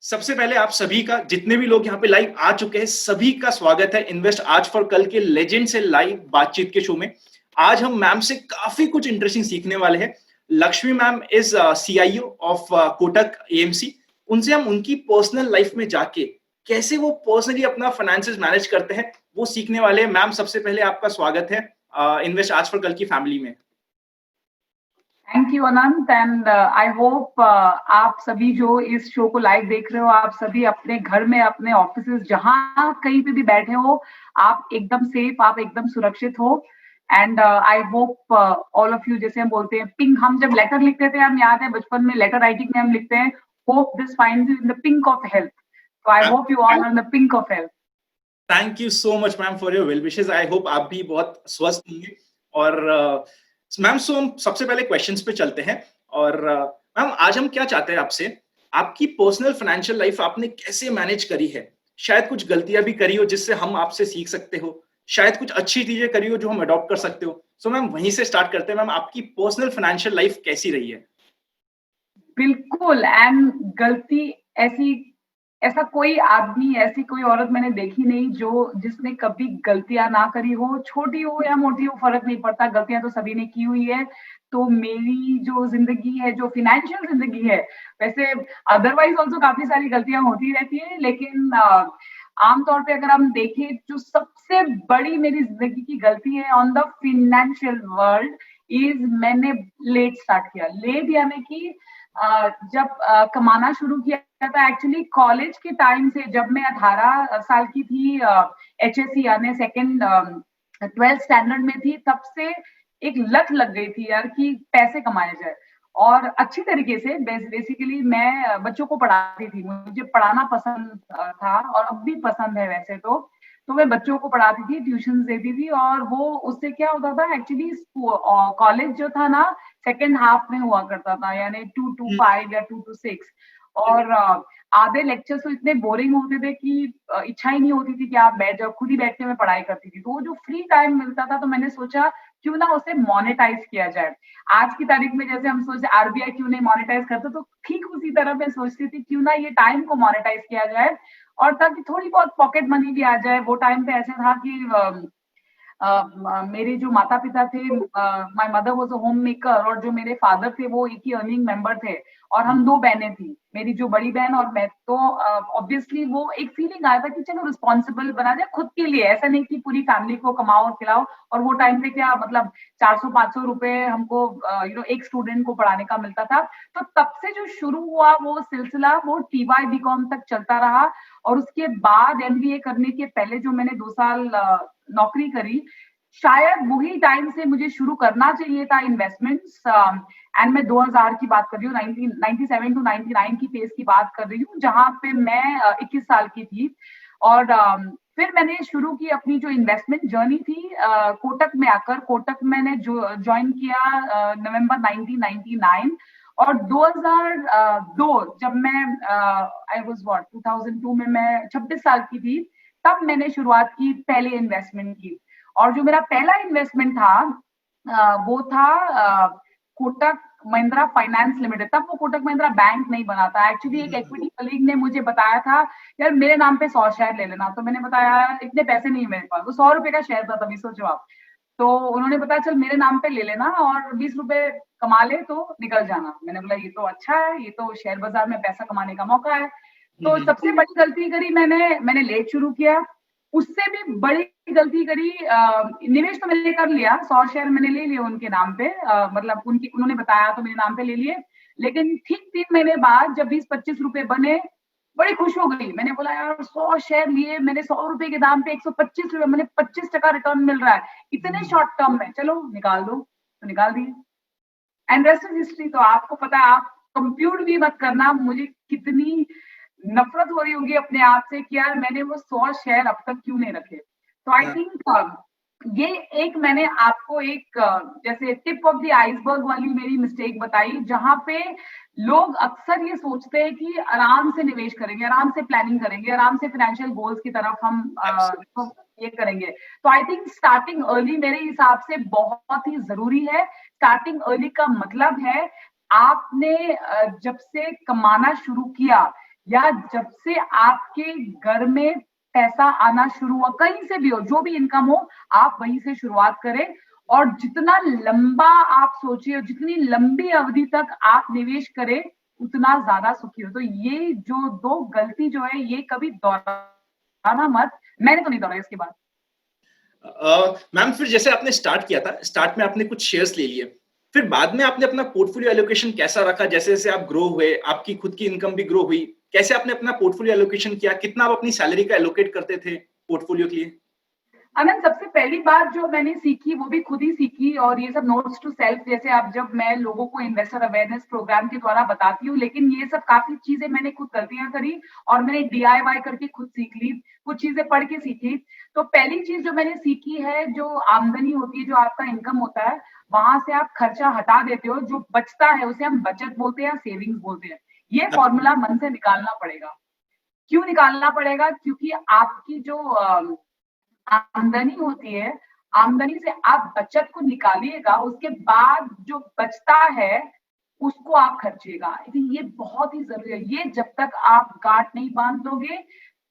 सबसे पहले आप सभी का जितने भी लोग यहाँ पे लाइव आ चुके हैं, सभी का स्वागत है इन्वेस्ट आज फॉर कल के लेजेंड से लाइव बातचीत के शो में। आज हम मैम से काफी कुछ इंटरेस्टिंग सीखने वाले हैं। Lakshmi ma'am is CIO of Kotak AMC. उनसे हम उनकी पर्सनल लाइफ में जाके कैसे वो पर्सनली अपना फाइनेंसेस मैनेज करते हैं वो सीखने वाले हैं। मैम, सबसे पहले आपका स्वागत है इन्वेस्ट आज फॉर कल की फैमिली में। Thank you Anant and I hope आप सभी जो इस शो को लाइव देख रहे हो, आप सभी अपने घर में, अपने ऑफिस, जहां कहीं पे भी बैठे हो, आप एकदम सेफ, आप एकदम सुरक्षित हो। And I hope all of you, जैसे हम बोलते हैं पिंक, हम जब लेटर लिखते थे, हम याद है बचपन में लेटर राइटिंग में हम लिखते हैं hope this finds you in the pink of health. तो I hope you all are in the pink of health. Thank you so much ma'am for your well wishes. I hope आप भी बहुत स्वस्थ होंगे। और मैम, सो हम सबसे पहले क्वेश्चंस पे चलते हैं। और मैम, आज हम क्या चाहते हैं आपसे, आपकी पर्सनल फाइनेंशियल लाइफ आपने कैसे मैनेज करी है? शायद कुछ गलतियां भी करी हो जिससे हम आपसे सीख सकते हो, शायद कुछ अच्छी चीजें करी हो जो हम अडॉप्ट कर सकते हो। सो मैम, वहीं से स्टार्ट करते हैं। मैम, आपकी पर्सनल फाइनेंशियल लाइफ कैसी रही है? बिल्कुल। एंड गलती ऐसी, ऐसा कोई आदमी, ऐसी कोई औरत मैंने देखी नहीं जो जिसने कभी गलतियां ना करी हो, छोटी हो या मोटी हो फर्क नहीं पड़ता, गलतियां तो सभी ने की हुई है। तो मेरी जो जिंदगी है, जो फाइनेंशियल जिंदगी है, वैसे अदरवाइज ऑल्सो काफी सारी गलतियां होती रहती है, लेकिन आमतौर पे अगर हम देखें, जो सबसे बड़ी मेरी जिंदगी की गलती है on the financial world is, मैंने लेट स्टार्ट किया। लेट यानी कि जब कमाना शुरू किया था, एक्चुअली कॉलेज के टाइम से, जब मैं 18 साल की थी, एचएससी यानी सेकेंड 12th स्टैंडर्ड में थी, तब से एक लत लग गई थी यार कि पैसे कमाए जाए। और अच्छी तरीके से, बेसिकली मैं बच्चों को पढ़ाती थी, मुझे पढ़ाना पसंद था और अब भी पसंद है वैसे तो मैं बच्चों को पढ़ाती थी, ट्यूशन देती थी। और वो उससे क्या होता था, एक्चुअली कॉलेज जो था ना, सेकेंड हाफ में हुआ करता था, यानी 2 to 5 या 2 to 6। और आधे लेक्चर्स तो इतने बोरिंग होते थे कि इच्छा ही नहीं होती थी कि आप बैठ जाओ, खुद ही बैठ के मैं पढ़ाई करती थी। तो वो जो फ्री टाइम मिलता था, तो मैंने सोचा क्यों ना उसे मोनेटाइज किया जाए। आज की तारीख में जैसे हम सोचते आरबीआई क्यों नहीं मोनेटाइज करते, तो ठीक उसी तरह मैं सोचती थी क्यों ना ये टाइम को मोनेटाइज किया जाए, और ताकि थोड़ी बहुत पॉकेट मनी भी आ जाए। वो टाइम पे ऐसे था कि मेरे जो माता पिता थे, my mother was a home maker, और जो मेरे फादर थे वो एक ही अर्निंग मेंबर थे, और हम 2 बहनें थी, मेरी जो बड़ी बहन और मैं। तो ऑब्वियसली वो एक फीलिंग आया था कि चलो रिस्पॉन्सिबल बना जाए खुद के लिए, ऐसा नहीं कि पूरी फैमिली को कमाओ और खिलाओ। और वो टाइम पे क्या मतलब 400-500 रुपए हमको एक स्टूडेंट को पढ़ाने का मिलता था। तो तब से जो शुरू हुआ वो सिलसिला, वो टीवाई बीकॉम तक चलता रहा। और उसके बाद एमबीए करने के पहले जो मैंने 2 साल नौकरी करी, शायद वही टाइम से मुझे शुरू करना चाहिए था इन्वेस्टमेंट्स। एंड मैं 2000 की बात कर रही हूँ, 1997 to 99 की फेज की बात कर रही हूँ, जहां पे मैं 21 साल की थी। और फिर मैंने शुरू की अपनी जो इन्वेस्टमेंट जर्नी थी कोटक में आकर। कोटक मैंने जो ज्वाइन किया नवंबर 1999। और 2002 जब मैं आई वाज 2002 में मैं 26 साल की थी, तब मैंने शुरुआत की पहले इन्वेस्टमेंट की। और जो मेरा पहला इन्वेस्टमेंट था वो था कोटक महिंद्रा फाइनेंस लिमिटेड। तब वो कोटक महिंद्रा बैंक नहीं बना था। एक्चुअली एक इक्विटी कलीग ने मुझे बताया था, यार मेरे नाम पे 100 शेयर ले लेना। तो मैंने बताया यार इतने पैसे नहीं है मेरे पास, वो 100 रुपए का शेयर था तभी, सोचो आप। तो उन्होंने बताया चल मेरे नाम पे ले लेना और 20 रुपए कमा ले तो निकल जाना। मैंने बोला ये तो अच्छा है, ये तो शेयर बाजार में पैसा कमाने का मौका है। तो सबसे बड़ी गलती करी मैंने लेट शुरू किया। उससे भी बड़ी गलती करी, निवेश तो मैंने कर लिया, 100 शेयर मैंने ले लिए उनके नाम पे, मतलब उन्होंने बताया तो मेरे नाम पे ले लिए। लेकिन ठीक 3 महीने बाद जब 20-25 रुपए बने, बड़ी खुश हो गई। मैंने बोला यार 100 शेयर लिए मैंने, 100 रुपए के दाम पे 125 रुपए, मैंने 25% रिटर्न मिल रहा है इतने शॉर्ट टर्म में, चलो निकाल दो। तो निकाल दिए। And rest is history. तो आपको पता है, आप कंप्यूट भी मत करना, मुझे कितनी नफरत हो रही होगी अपने आप से कि यार मैंने वो 100 शेयर अब तक क्यों नहीं रखे। तो आई थिंक ये एक मैंने आपको एक जैसे टिप ऑफ द आइसबर्ग वाली मेरी मिस्टेक बताई, जहां पे लोग अक्सर ये सोचते हैं कि आराम से निवेश करेंगे, आराम से प्लानिंग करेंगे, आराम से फाइनेंशियल गोल्स की तरफ हम ये करेंगे। तो आई थिंक स्टार्टिंग अर्ली मेरे हिसाब से बहुत ही जरूरी है। स्टार्टिंग अर्ली का मतलब है आपने जब से कमाना शुरू किया, या जब से आपके घर में पैसा आना शुरू हुआ, कहीं से भी हो, जो भी इनकम हो, आप वहीं से शुरुआत करें। और जितना लंबा आप सोचिए और जितनी लंबी अवधि तक आप निवेश करें, उतना ज्यादा सुखी हो। तो ये जो दो गलती जो है, ये कभी दोहराना मत। मैंने तो नहीं दोहराया इसके बाद। मैम फिर जैसे आपने स्टार्ट किया था, स्टार्ट में आपने कुछ शेयर्स ले लिए, फिर बाद में आपने अपना पोर्टफोलियो एलोकेशन कैसा रखा? जैसे जैसे आप ग्रो हुए, आपकी खुद की इनकम भी ग्रो हुई, कैसे आपने अपना पोर्टफोलियो एलोकेशन किया? कितना आप अपनी सैलरी का एलोकेट करते थे पोर्टफोलियो के लिए? आनंद, सबसे पहली बात जो मैंने सीखी वो भी खुद ही सीखी, और ये सब नोट्स टू सेल्फ, जैसे अब जब मैं लोगों को इन्वेस्टर अवेयरनेस प्रोग्राम के द्वारा बताती हूँ, लेकिन ये सब काफी चीजें मैंने खुद गलतियां करी और मैंने DIY करके खुद सीख ली, कुछ चीजें पढ़ के सीखी। तो पहली चीज जो मैंने सीखी है, जो आमदनी होती है, जो आपका इनकम होता है, वहां से आप खर्चा हटा देते हो, जो बचता है उसे हम बचत बोलते हैं या सेविंग्स बोलते हैं। ये फॉर्मूला मन से निकालना पड़ेगा। क्यों निकालना पड़ेगा? क्योंकि आपकी जो आमदनी होती है, आमदनी से आप बचत को निकालिएगा, उसके बाद जो बचता है उसको आप खर्चिएगा। ये बहुत ही जरूरी है। ये जब तक आप गांठ नहीं बांध दोगे,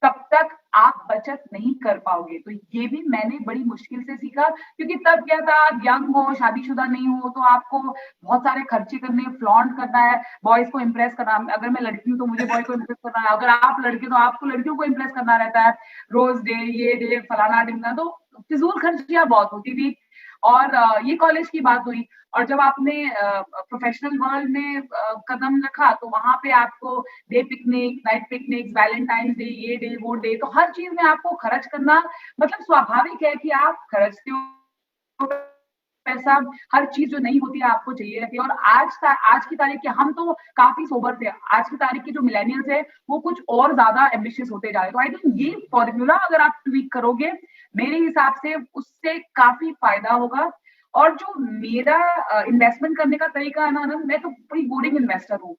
तब तक आप बचत नहीं कर पाओगे। तो ये भी मैंने बड़ी मुश्किल से सीखा, क्योंकि तब क्या था, आप यंग हो, शादीशुदा नहीं हो, तो आपको बहुत सारे खर्चे करने, फ्लॉन्ट करना है, बॉयज को इम्प्रेस करना। अगर मैं लड़की हूँ तो मुझे बॉय को इम्प्रेस करना है, अगर आप लड़के तो आपको लड़कियों को इम्प्रेस करना रहता है, रोज डे, ये डे, फलाना ढिमना। तो फिजूल खर्चियां बहुत होती थी। और ये कॉलेज की बात हुई। और जब आपने प्रोफेशनल वर्ल्ड में कदम रखा, तो वहां पे आपको day picnic, night picnic, Valentine day, ये डे, वो डे, तो हर चीज में आपको खर्च करना मतलब स्वाभाविक है कि आप खर्चते हो पैसा। हर चीज जो नहीं होती है आपको चाहिए रहती है। और आज की तारीख के हम तो काफी सोबर थे। आज की तारीख के जो मिलेनियल्स है, वो कुछ और ज्यादा एम्बिशियस होते जा रहे हैं। तो आई थिंक ये फॉर्मूला अगर आप ट्वीक करोगे, मेरे हिसाब से उससे काफी फायदा होगा। और जो मेरा इन्वेस्टमेंट करने का तरीका है ना आनंद, मैं तो बड़ी बोरिंग इन्वेस्टर हूँ।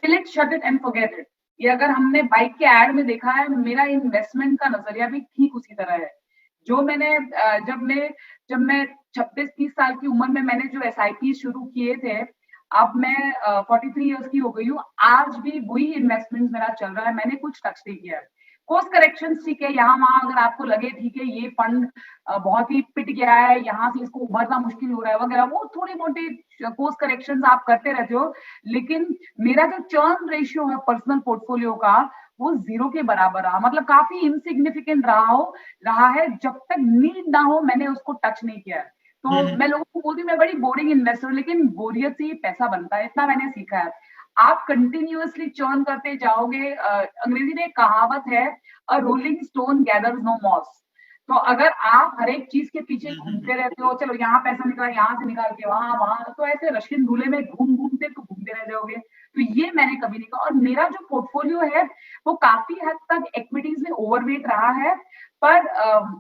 Fill it, shut it and forget it. ये अगर हमने बाइक के एड में देखा है, मेरा इन्वेस्टमेंट का नजरिया भी ठीक उसी तरह है। जो मैंने जब मैं 26-30 साल की उम्र में मैंने जो SIP शुरू किए थे, अब मैं 43 ईयर्स की हो गई हूँ, आज भी वही इन्वेस्टमेंट मेरा चल रहा है, मैंने कुछ टच नहीं किया है। कोर्स करेक्शन ठीक है, यहाँ वहां अगर आपको लगे ठीक है ये फंड बहुत ही पिट गया है, यहाँ से इसको उभरना मुश्किल हो रहा है वगैरह, वो थोड़ी मोटी कोर्स करेक्शन आप करते रहते हो। लेकिन मेरा जो चर्न रेशियो है पर्सनल पोर्टफोलियो का, वो 0 के बराबर रहा, मतलब काफी इनसिग्निफिकेंट रहा है। जब तक नीड ना हो, मैंने उसको टच नहीं किया है। तो मैं लोगों को बोलती हूँ मैं बड़ी बोरिंग इन्वेस्टर हूँ, लेकिन बोरियत से ही पैसा बनता है, इतना मैंने सीखा है। आप कंटिन्यूअसली चर्न करते जाओगे। अंग्रेजी में एक कहावत है, a rolling stone gathers no moss. तो अगर आप हर एक चीज के पीछे घूमते रहते हो, चलो यहाँ पैसा निकाल, यहाँ से निकाल के वहां वहां, तो ऐसे रशियन धूले में घूमते रह जाओगे। तो ये मैंने कभी नहीं कहा। और मेरा जो पोर्टफोलियो है, वो काफी हद तक एक्विटीज में ओवरवेट रहा है। पर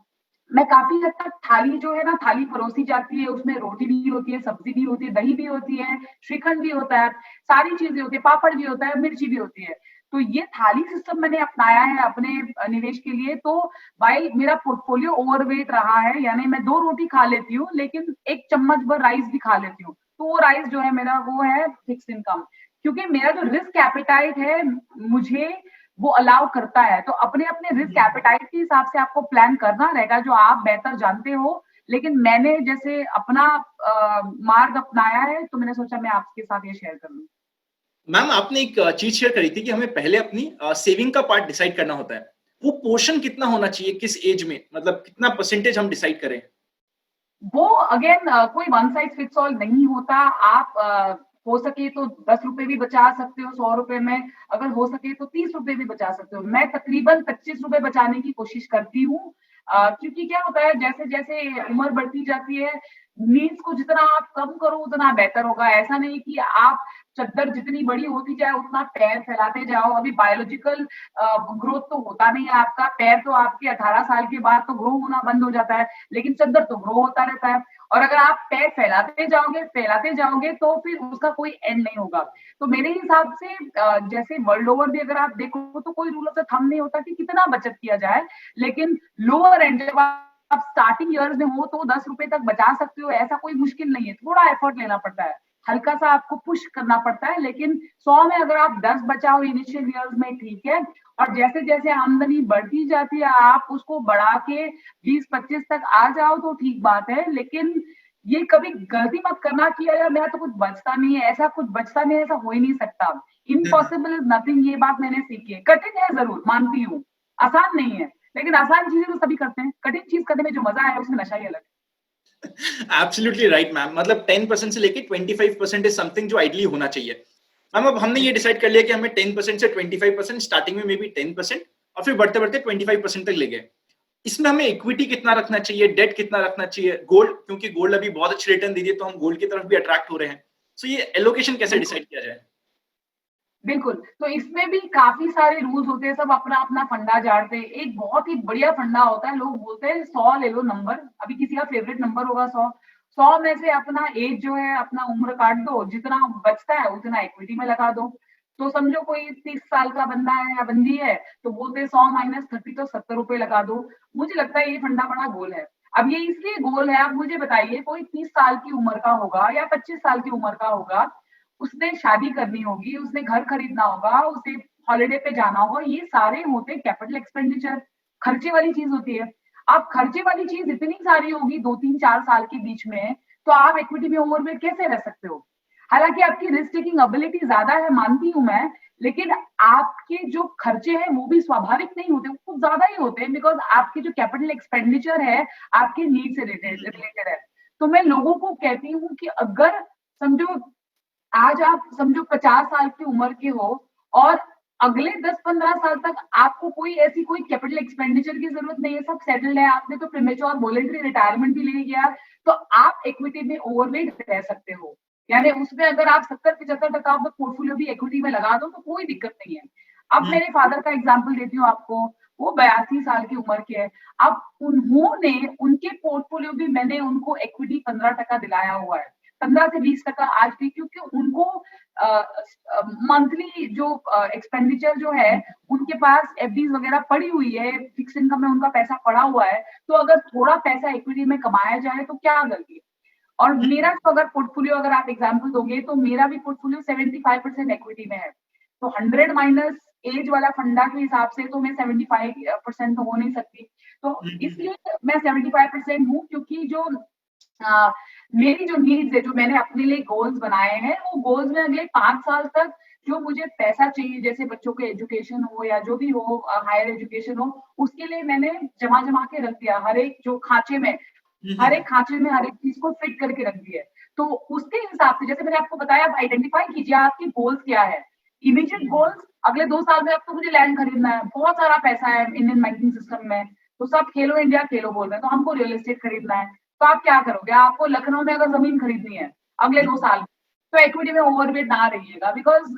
मैं काफी हद तक थाली जो है ना, थाली परोसी जाती है, उसमें रोटी भी होती है, सब्जी भी होती है, दही भी होती है, श्रीखंड भी होता है, सारी चीजें होती है, पापड़ भी होता है, मिर्ची भी होती है। तो ये थाली सिस्टम मैंने अपनाया है अपने निवेश के लिए। तो भाई मेरा पोर्टफोलियो ओवरवेट रहा है, यानी मैं 2 रोटी खा लेती हूँ, लेकिन 1 चम्मच भर राइस भी खा लेती हूँ। तो वो राइस जो है मेरा, वो है फिक्स इनकम। क्योंकि मेरा जो रिस्क एपेटाइट है, मुझे वो अलाउ करता है। तो अपने अपने रिस्क एपेटाइट के हिसाब से आपको प्लान करना रहेगा, जो आप बेहतर जानते हो। लेकिन मैंने जैसे अपना मार्ग अपनाया है, तो मैंने सोचा मैं आपके साथ ये शेयर कर लूं। मैम आपने एक चीज शेयर करी थी कि हमें पहले अपनी सेविंग का पार्ट डिसाइड करना होता है। वो पोर्शन कितना होना चाहिए, किस एज में, मतलब कितना परसेंटेज हम डिसाइड करें? वो अगेन कोई वन साइज फिट्स ऑल नहीं होता। आप हो सके तो 10 रुपए भी बचा सकते हो 100 रुपए में, अगर हो सके तो 30 रुपए भी बचा सकते हो। मैं तकरीबन 25 रुपए बचाने की कोशिश करती हूँ। क्योंकि क्या होता है, जैसे जैसे उम्र बढ़ती जाती है, नीड्स को जितना आप कम करो उतना बेहतर होगा। ऐसा नहीं कि आप चद्दर जितनी बड़ी होती जाए उतना पैर फैलाते जाओ। अभी बायोलॉजिकल ग्रोथ तो होता नहीं है आपका, पैर तो आपके 18 साल के बाद तो ग्रो होना बंद हो जाता है, लेकिन चद्दर तो ग्रो होता रहता है। और अगर आप पैर फैलाते जाओगे तो फिर उसका कोई एंड नहीं होगा। तो मेरे हिसाब से जैसे वर्ल्ड ओवर भी अगर आप देखो, तो कोई रूल ऑफ द थंब नहीं होता कि कितना बचत किया जाए। लेकिन लोअर एंड, जब आप स्टार्टिंग ईयर्स में हो, तो 10 रुपए तक बचा सकते हो, ऐसा कोई मुश्किल नहीं है। थोड़ा एफर्ट लेना पड़ता है। हल्का सा आपको पुश करना पड़ता है, लेकिन 100 में अगर आप 10 बचाओ इनिशियल ईयर्स में, ठीक है, और जैसे जैसे आमदनी बढ़ती जाती है आप उसको बढ़ा के 20-25 तक आ जाओ तो ठीक बात है, लेकिन ये कभी गलती मत करना कि यार मेरा तो कुछ बचता नहीं है, ऐसा कुछ बचता नहीं है, ऐसा हो ही नहीं सकता। इम्पॉसिबल इज नथिंग, ये बात मैंने सीखी है। कठिन है जरूर, मानती हूँ, आसान नहीं है, लेकिन आसान चीजें तो सभी करते हैं, कठिन चीज करने में जो मजा है उसमें नशा ही अलग है। एब्सोल्युटली राइट मैम, मतलब 10% से लेके 25% इज समथिंग जो आइडली होना चाहिए। मैम अब हमने ये डिसाइड कर लिया कि हमें 10% से 25%, स्टार्टिंग में मे बी 10% और फिर बढ़ते बढ़ते 25% तक ले गए। इसमें हमें इक्विटी कितना रखना चाहिए, डेट कितना रखना चाहिए, गोल्ड, क्योंकि गोल्ड अभी बहुत अच्छी रिटर्न दे रही है तो हम गोल्ड की तरफ भी अट्रैक्ट हो रहे हैं। सो ये एलोकेशन कैसे बिल्कुल डिसाइड किया जाए? बिल्कुल, तो इसमें भी काफ़ी सारे रूल्स होते हैं, सब अपना-अपना फंडा झाड़ते हैं। एक बहुत ही बढ़िया फंडा होता है, लोग बोलते हैं 100 ले लो नंबर, अभी किसी का फेवरेट नंबर होगा 100, 100 में से अपना एज जो है, अपना उम्र काट दो, जितना बचता है उतना इक्विटी में लगा दो। तो समझो कोई 30 साल का बंदा है या बंदी है, तो बोलते हैं 100 माइनस 30 तो ₹70 लगा दो। मुझे लगता है ये फंडा बड़ा गोल है। अब ये इसलिए गोल है, आप मुझे बताइए कोई 30 साल की उम्र का होगा या 25 साल की उम्र का होगा, उसने शादी करनी होगी, उसने घर खरीदना होगा, उसे हॉलिडे पे जाना होगा, ये सारे होते कैपिटल एक्सपेंडिचर, खर्चे वाली चीज होती है। अब खर्चे वाली चीज इतनी सारी होगी 2-3-4 साल के बीच में, तो आप इक्विटी में ओवरवेट कैसे रह सकते हो? हालांकि आपकी रिस्क टेकिंग एबिलिटी ज्यादा है, मानती हूं मैं, लेकिन आपके जो खर्चे हैं वो भी स्वाभाविक नहीं होते, वो कुछ ज्यादा ही होते हैं, बिकॉज आपके जो कैपिटल एक्सपेंडिचर है आपके नीड से रिलेटेड है। तो मैं लोगों को कहती हूँ कि अगर समझो आज आप समझो 50 साल की उम्र के हो और अगले 10-15 साल तक आपको कोई ऐसी कोई कैपिटल एक्सपेंडिचर की जरूरत नहीं है, सब सेटल्ड है, आपने तो प्रीमेच्योर वॉलंटरी रिटायरमेंट भी ले लिया, तो आप इक्विटी में ओवरवेट रह सकते हो। यानी उसमें अगर आप 70-75% ऑफ द पोर्टफोलियो भी इक्विटी में लगा दो तो कोई दिक्कत नहीं है। अब मेरे फादर का एग्जाम्पल देती हूँ आपको, वो 82 साल की उम्र के है। अब उन्होंने उनके पोर्टफोलियो भी मैंने उनको इक्विटी 15% दिलाया हुआ है, 15 से 20% आज भी, क्योंकि उनको मंथली जो एक्सपेंडिचर जो है उनके पास एफडीज वगैरह पड़ी हुई है, फिक्स इनकम में उनका पैसा पड़ा हुआ है, तो अगर थोड़ा पैसा इक्विटी में कमाया जाए तो क्या गलती है। और मेरा तो अगर पोर्टफोलियो अगर आप एग्जांपल दोगे तो मेरा भी पोर्टफोलियो 75% इक्विटी में है, तो 100 माइनस एज वाला फंडा के हिसाब से तो मैं 75% तो हो नहीं सकती। तो इसलिए मैं 75% हूँ, क्योंकि जो मेरी जो नीड्स है, जो मैंने अपने लिए गोल्स बनाए हैं, वो गोल्स में अगले 5 साल तक जो मुझे पैसा चाहिए, जैसे बच्चों के एजुकेशन हो या जो भी हो, हायर एजुकेशन हो, उसके लिए मैंने जमा-जमा के रख दिया। हर एक जो खाँचे में, हर एक खाँचे में हर एक चीज़ को फिट करके रख दिया है। तो उसके हिसाब से जैसे मैंने आपको बताया, आप आइडेंटिफाई कीजिए आपके गोल्स क्या है। इमीडिएट गोल्स, अगले 2 साल में आपको मुझे लैंड खरीदना है, बहुत सारा पैसा है इंडियन बैंकिंग सिस्टम में, तो सब खेलो इंडिया खेलो बोल रहे हैं, तो हमको रियल एस्टेट खरीदना है। तो आप क्या करोगे? आपको लखनऊ में अगर ज़मीन खरीदनी है अगले 2 साल में, तो इक्विटी में ओवरवेट ना रहिएगा, बिकॉज़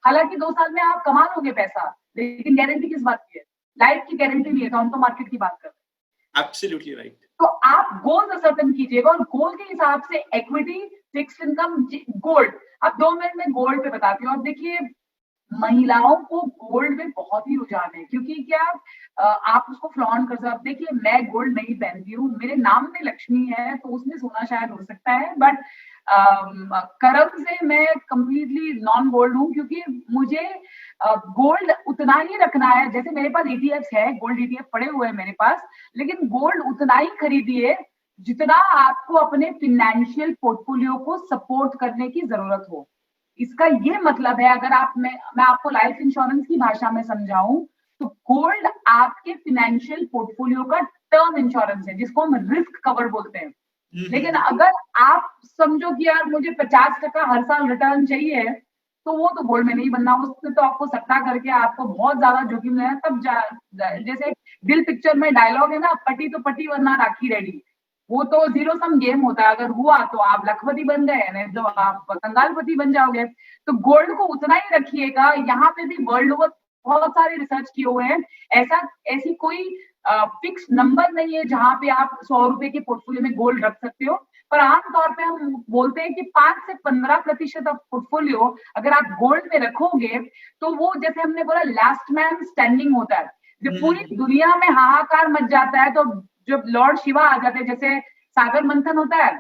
हालाँकि 2 साल में आप कमा लोगे पैसा, लेकिन गारंटी किस बात की है? लाइफ की गारंटी नहीं है, तो हम तो मार्केट की बात कर रहे हैं। Absolutely right. तो आप गोल सर्टेन कीजिएगा और गोल के हिसाब से इक्विटी, फिक्स्ड इनकम, गोल्ड। अब 2 मिनट में गोल्ड पे बताती हूँ। अब देखिए, महिलाओं को गोल्ड में बहुत ही रुझान है, क्योंकि क्या आप उसको फ्लॉन्ट कर सकते हो। अब देखिए, मैं गोल्ड नहीं पहनती हूँ, मेरे नाम में लक्ष्मी है तो उसमें सोना शायद हो सकता है, बट कर्म से मैं कंप्लीटली नॉन गोल्ड हूँ, क्योंकि मुझे गोल्ड उतना ही रखना है। जैसे मेरे पास ईटीएफ है, गोल्ड ईटीएफ पड़े हुए हैं मेरे पास, लेकिन गोल्ड उतना ही खरीदिए जितना आपको अपने फाइनेंशियल पोर्टफोलियो को सपोर्ट करने की जरूरत हो। इसका ये मतलब है, अगर मैं आपको लाइफ इंश्योरेंस की भाषा में समझाऊं, तो गोल्ड आपके फाइनेंशियल पोर्टफोलियो का टर्म इंश्योरेंस है, जिसको हम रिस्क कवर बोलते हैं। लेकिन अगर आप समझो कि यार मुझे 50% हर साल रिटर्न चाहिए, तो वो तो गोल्ड में नहीं बनना, उसमें तो आपको सट्टा करके आपको बहुत ज्यादा जोखिम लेना है। जैसे दिल पिक्चर में डायलॉग है ना, पटी तो पटी वरना राखी रेडी, वो तो जीरो सम गेम होता है, अगर हुआ तो आप लखपति बन गए, नहीं तो आप कंगालपति बन जाओगे। तो गोल्ड को उतना ही रखिएगा। यहाँ पे भी वर्ल्ड ओवर बहुत सारे रिसर्च किए हुए हैं, ऐसी कोई फिक्स नंबर नहीं है जहां पे आप ₹100 के पोर्टफोलियो में गोल्ड रख सकते हो, पर आमतौर पे हम बोलते हैं कि 5 से 15% ऑफ पोर्टफोलियो अगर आप गोल्ड में रखोगे, तो वो जैसे हमने बोला लास्ट मैन स्टैंडिंग होता है। जब पूरी दुनिया में हाहाकार मच जाता है, तो जब लॉर्ड शिवा आ जाते हैं, जैसे सागर मंथन होता है,